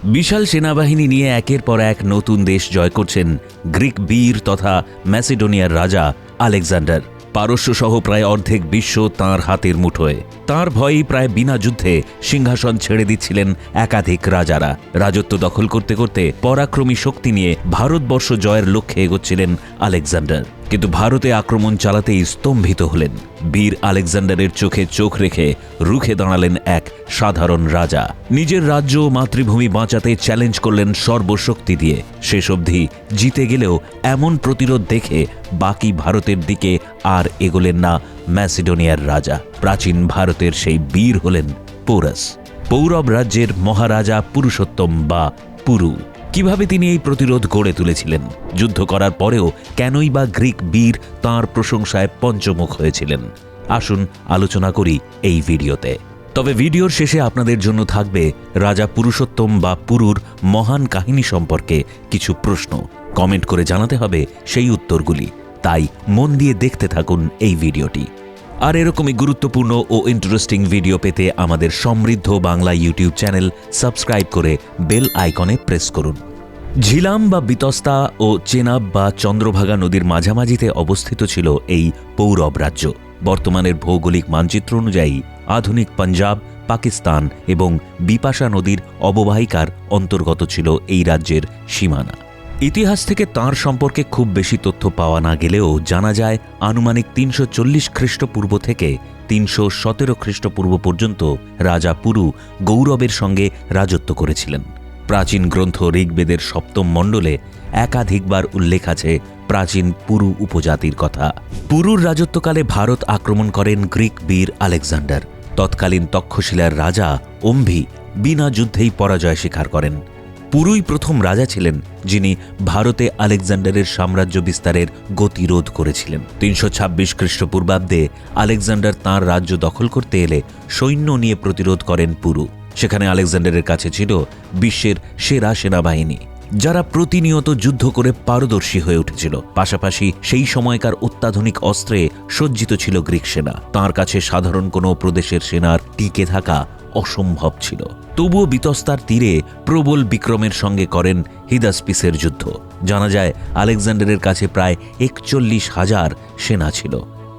বিশাল সেনাবাহিনী নিয়ে একের পর এক নতুন দেশ জয় করছেন গ্রিক বীর তথা ম্যাসিডোনিয়ার রাজা আলেকজান্ডার। পারস্য সহ প্রায় অর্ধেক বিশ্ব তাঁর হাতের মুঠোয়। তাঁর ভয়েই প্রায় বিনা যুদ্ধে সিংহাসন ছেড়ে দিচ্ছিলেন একাধিক রাজারা। রাজত্ব দখল করতে করতে পরাক্রমী শক্তি নিয়ে ভারতবর্ষ জয়ের লক্ষ্যে এগোচ্ছিলেন আলেকজান্ডার। কিন্তু ভারতে আক্রমণ চালাতেই স্তম্ভিত হলেন। বীর আলেকজান্ডারের চোখে চোখ রেখে রুখে দাঁড়ালেন এক সাধারণ রাজা। নিজের রাজ্য ও মাতৃভূমি বাঁচাতে চ্যালেঞ্জ করলেন সর্বশক্তি দিয়ে। শেষ অবধি জিতে গেলেও এমন প্রতিরোধ দেখে বাকি ভারতের দিকে আর এগোলেন না ম্যাসিডোনিয়ার রাজা। প্রাচীন ভারতের সেই বীর হলেন পৌরাস, পৌরব রাজ্যের মহারাজা পুরুষোত্তম বা পুরু। কিভাবে তিনি এই প্রতিরোধ গড়ে তুলেছিলেন, যুদ্ধ করার পরেও কেনই বা গ্রিক বীর তাঁর প্রশংসায় পঞ্চমুখ হয়েছিলেন, আসুন আলোচনা করি এই ভিডিওতে। তবে ভিডিওর শেষে আপনাদের জন্য থাকবে রাজা পুরুষোত্তম বা পুরুর মহান কাহিনী সম্পর্কে কিছু প্রশ্ন। কমেন্ট করে জানাতে হবে সেই উত্তরগুলি, তাই মন দিয়ে দেখতে থাকুন এই ভিডিওটি। আর এরকমই গুরুত্বপূর্ণ ও ইন্টারেস্টিং ভিডিও পেতে আমাদের সমৃদ্ধ বাংলা ইউটিউব চ্যানেল সাবস্ক্রাইব করে বেল আইকনে প্রেস করুন। ঝিলাম বা বিতস্তা ও চেনাব বা চন্দ্রভাগা নদীর মাঝামাঝিতে অবস্থিত ছিল এই পৌরব রাজ্য। বর্তমানের ভৌগোলিক মানচিত্র অনুযায়ী আধুনিক পাঞ্জাব, পাকিস্তান এবং বিপাশা নদীর অববাহিকার অন্তর্গত ছিল এই রাজ্যের সীমানা। ইতিহাস থেকে তাঁর সম্পর্কে খুব বেশি তথ্য পাওয়া না গেলেও জানা যায় আনুমানিক ৩৪০ খ্রিস্টপূর্ব থেকে ৩১৭ খ্রিস্টপূর্ব পর্যন্ত রাজা পুরু গৌরবের সঙ্গে রাজত্ব করেছিলেন। প্রাচীন গ্রন্থ ঋগ্বেদের সপ্তম মণ্ডলে একাধিকবার উল্লেখ আছে প্রাচীন পুরু উপজাতির কথা। পুরুর রাজত্বকালে ভারত আক্রমণ করেন গ্রিক বীর আলেকজান্ডার। তৎকালীন তক্ষশিলার রাজা অম্ভি বিনা যুদ্ধেই পরাজয় স্বীকার করেন। পুরুই প্রথম রাজা ছিলেন যিনি ভারতে আলেকজান্ডারের সাম্রাজ্য বিস্তারের গতিরোধ করেছিলেন। ৩২৬ খ্রিস্টপূর্বাব্দে আলেকজান্ডার তাঁর রাজ্য দখল করতে এলে সৈন্য নিয়ে প্রতিরোধ করেন পুরু। সেখানে আলেকজান্ডারের কাছে ছিল বিশ্বের সেরা সেনাবাহিনী, যারা প্রতিনিয়ত যুদ্ধ করে পারদর্শী হয়ে উঠেছিল। পাশাপাশি সেই সময়কার অত্যাধুনিক অস্ত্রে সজ্জিত ছিল গ্রিক সেনা। তাঁর কাছে সাধারণ কোনো প্রদেশের সেনার টিকে থাকা অসম্ভব ছিল। তবুও বিতস্তার তীরে প্রবল বিক্রমের সঙ্গে করেন হিদাসপিসের যুদ্ধ। জানা যায় আলেকজান্ডারের কাছে প্রায় ৪১,০০০ সেনা ছিল,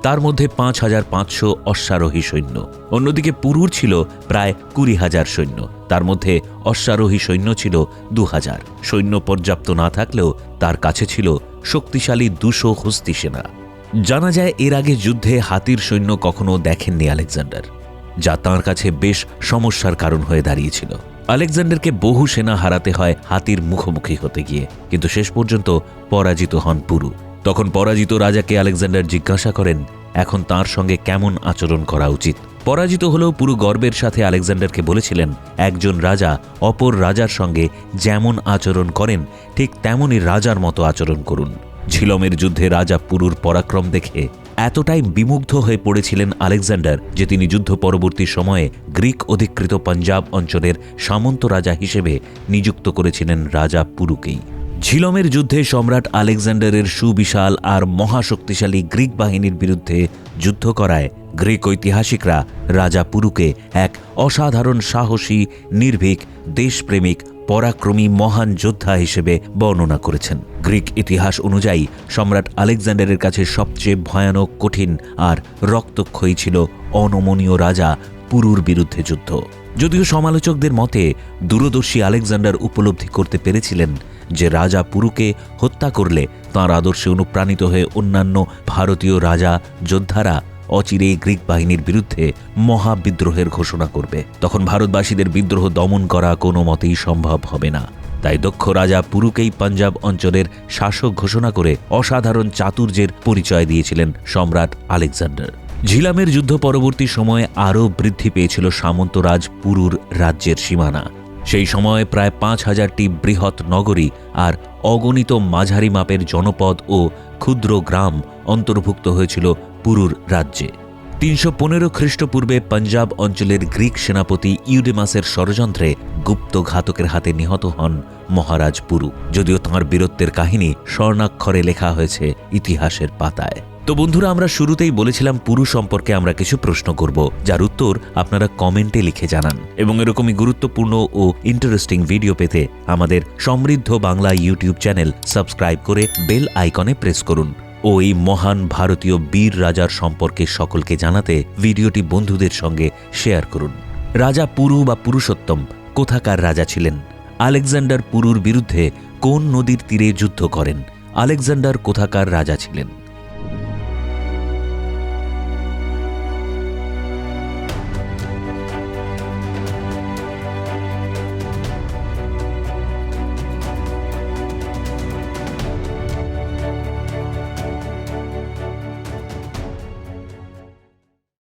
তার মধ্যে ৫,৫০০ অশ্বারোহী সৈন্য। অন্যদিকে পুরুর ছিল প্রায় ২০,০০০ সৈন্য, তার মধ্যে অশ্বারোহী সৈন্য ছিল ২,০০০। সৈন্য পর্যাপ্ত না থাকলেও তার কাছে ছিল শক্তিশালী ২০০ হস্তি সেনা। জানা যায় এর আগে যুদ্ধে হাতির সৈন্য কখনো দেখেননি আলেকজান্ডার, যা তাঁর কাছে বেশ সমস্যার কারণ হয়ে দাঁড়িয়েছিল। আলেকজান্ডারকে বহু সেনা হারাতে হয় হাতির মুখোমুখি হতে গিয়ে, কিন্তু শেষ পর্যন্ত পরাজিত হন পুরু। তখন পরাজিত রাজাকে আলেকজান্ডার জিজ্ঞাসা করেন এখন তাঁর সঙ্গে কেমন আচরণ করা উচিত। পরাজিত হলেও পুরু গর্বের সাথে আলেকজান্ডারকে বলেছিলেন একজন রাজা অপর রাজার সঙ্গে যেমন আচরণ করেন ঠিক তেমনই রাজার মতো আচরণ করুন। ঝিলমের যুদ্ধে রাজা পুরুর পরাক্রম দেখে এতটাই বিমুগ্ধ হয়ে পড়েছিলেন আলেকজান্ডার যে তিনি যুদ্ধ পরবর্তী সময়ে গ্রিক অধিকৃত পাঞ্জাব অঞ্চলের সামন্ত রাজা হিসেবে নিযুক্ত করেছিলেন রাজা পুরুকেই। ঝিলমের যুদ্ধে সম্রাট আলেকজান্ডারের সুবিশাল আর মহাশক্তিশালী গ্রিক বাহিনীর বিরুদ্ধে যুদ্ধ করায় গ্রিক ঐতিহাসিকরা রাজা পুরুকে এক অসাধারণ সাহসী, নির্ভীক, দেশপ্রেমিক, পরাক্রমী মহান যোদ্ধা হিসেবে বর্ণনা করেছেন। গ্রিক ইতিহাস অনুযায়ী সম্রাট আলেকজান্ডারের কাছে সবচেয়ে ভয়ানক, কঠিন আর রক্তক্ষয়ী ছিল অনমনীয় রাজা পুরুর বিরুদ্ধে যুদ্ধ। যদিও সমালোচকদের মতে দূরদর্শী আলেকজান্ডার উপলব্ধি করতে পেরেছিলেন যে রাজা পুরুকে হত্যা করলে তাঁর আদর্শে অনুপ্রাণিত হয়ে অন্যান্য ভারতীয় রাজা যোদ্ধারা অচিরেই গ্রিক বাহিনীর বিরুদ্ধে মহাবিদ্রোহের ঘোষণা করবে। তখন ভারতবাসীদের বিদ্রোহ দমন করা কোনো মতেই সম্ভব হবে না। তাই দক্ষ রাজা পুরুকেই পাঞ্জাব অঞ্চলের শাসক ঘোষণা করে অসাধারণ চাতুর্যের পরিচয় দিয়েছিলেন সম্রাট আলেকজান্ডার। ঝিলামের যুদ্ধ পরবর্তী সময়ে আরও বৃদ্ধি পেয়েছিল সামন্তরাজ পুরুর রাজ্যের সীমানা। সেই সময় প্রায় ৫,০০০টি বৃহৎ নগরী আর অগণিত মাঝারি মাপের জনপদ ও ক্ষুদ্র গ্রাম অন্তর্ভুক্ত হয়েছিল পুরুর রাজ্যে। ৩১৫ খ্রিস্টপূর্বে পাঞ্জাব অঞ্চলের গ্রিক সেনাপতি ইউডেমাসের ষড়যন্ত্রে গুপ্ত ঘাতকের হাতে নিহত হন মহারাজ পুরু। যদিও তাঁর বীরত্বের কাহিনী স্বর্ণাক্ষরে লেখা হয়েছে ইতিহাসের পাতায়। তো বন্ধুরা, আমরা শুরুতেই বলেছিলাম পুরু সম্পর্কে আমরা কিছু প্রশ্ন করব, যার উত্তর আপনারা কমেন্টে লিখে জানান। এবং এরকমই গুরুত্বপূর্ণ ও ইন্টারেস্টিং ভিডিও পেতে আমাদের সমৃদ্ধ বাংলা ইউটিউব চ্যানেল সাবস্ক্রাইব করে বেল আইকনে প্রেস করুন ও এই মহান ভারতীয় বীর রাজার সম্পর্কে সকলকে জানাতে ভিডিওটি বন্ধুদের সঙ্গে শেয়ার করুন। রাজা পুরু বা পুরুষোত্তম কোথাকার রাজা ছিলেন? আলেকজান্ডার পুরুর বিরুদ্ধে কোন নদীর তীরে যুদ্ধ করেন? আলেকজান্ডার কোথাকার রাজা ছিলেন?